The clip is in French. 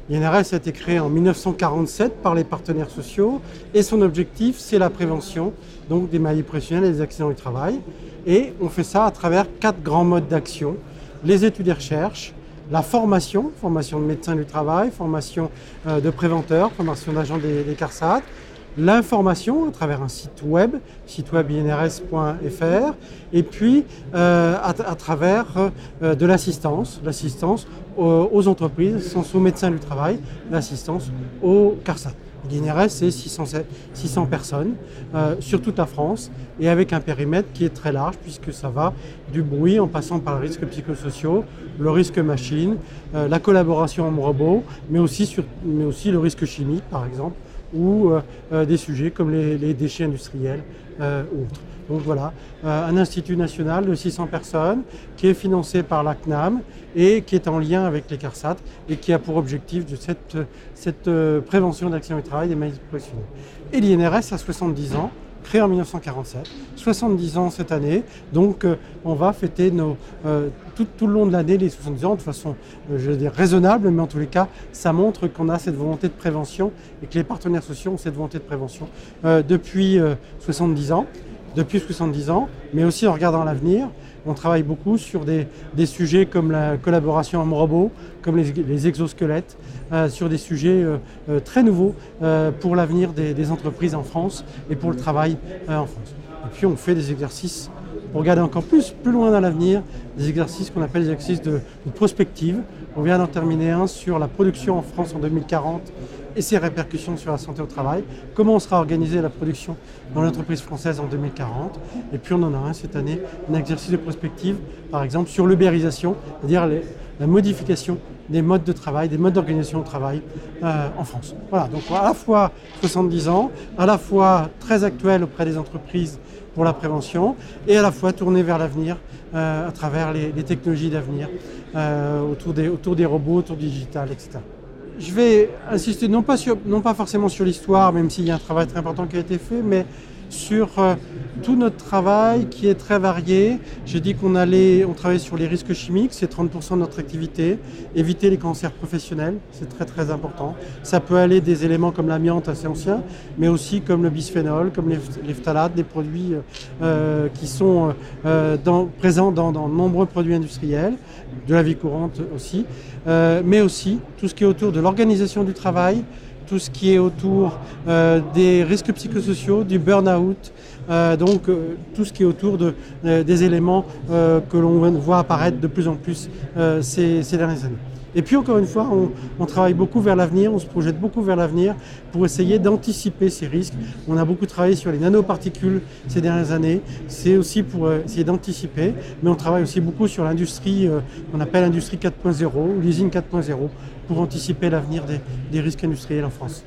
L'INRS a été créé en 1947 par les partenaires sociaux et son objectif, c'est la prévention donc des maladies professionnelles et des accidents du travail. Et on fait ça à travers 4 grands modes d'action. Les études et recherches, la formation de médecins du travail, formation de préventeurs, formation d'agents des CARSAT, l'information à travers un site web inrs.fr, et puis à travers de l'assistance aux entreprises, aux médecins du travail, l'assistance aux CARSAT. L'INRS, c'est 600 personnes sur toute la France et avec un périmètre qui est très large puisque ça va du bruit en passant par les risques psychosociaux, le risque machine, la collaboration homme-robot, mais aussi le risque chimique par exemple, ou des sujets comme les déchets industriels ou autres. Donc voilà, un institut national de 600 personnes qui est financé par la CNAM et qui est en lien avec les CARSAT et qui a pour objectif de cette prévention d'accidents du travail des maladies professionnelles. Et l'INRS a 70 ans, créé en 1947, 70 ans cette année, donc on va fêter tout le long de l'année les 70 ans de façon, je veux dire, raisonnable, mais en tous les cas, ça montre qu'on a cette volonté de prévention et que les partenaires sociaux ont cette volonté de prévention depuis 70 ans. Mais aussi en regardant l'avenir. On travaille beaucoup sur des sujets comme la collaboration homme-robot, comme les exosquelettes, sur des sujets très nouveaux pour l'avenir des entreprises en France et pour le travail en France. Et puis on fait des exercices pour regarder encore plus loin dans l'avenir, des exercices qu'on appelle des exercices de prospective. On vient d'en terminer un sur la production en France en 2040 et ses répercussions sur la santé au travail. Comment on sera organisé la production dans l'entreprise française en 2040. Et puis on en a un cette année, un exercice de prospective, par exemple sur l'ubérisation, c'est-à-dire la modification des modes de travail, des modes d'organisation au travail en France. Voilà, donc à la fois 70 ans, à la fois très actuel auprès des entreprises pour la prévention et à la fois tourné vers l'avenir à travers les technologies d'avenir autour des robots, autour du digital, etc. Je vais insister non pas forcément sur l'histoire, même s'il y a un travail très important qui a été fait, mais sur tout notre travail qui est très varié. J'ai dit qu'on travaillait sur les risques chimiques, c'est 30% de notre activité. Éviter les cancers professionnels, c'est très très important. Ça peut aller des éléments comme l'amiante assez ancien, mais aussi comme le bisphénol, comme les phtalates, des produits qui sont présents dans de nombreux produits industriels, de la vie courante aussi, mais aussi tout ce qui est autour de l'organisation du travail, tout ce qui est autour des risques psychosociaux, du burn-out, tout ce qui est autour des éléments que l'on voit apparaître de plus en plus ces dernières années. Et puis encore une fois, on travaille beaucoup vers l'avenir, on se projette beaucoup vers l'avenir pour essayer d'anticiper ces risques. On a beaucoup travaillé sur les nanoparticules ces dernières années, c'est aussi pour essayer d'anticiper, mais on travaille aussi beaucoup sur l'industrie qu'on appelle l'industrie 4.0 ou l'usine 4.0 pour anticiper l'avenir des risques industriels en France.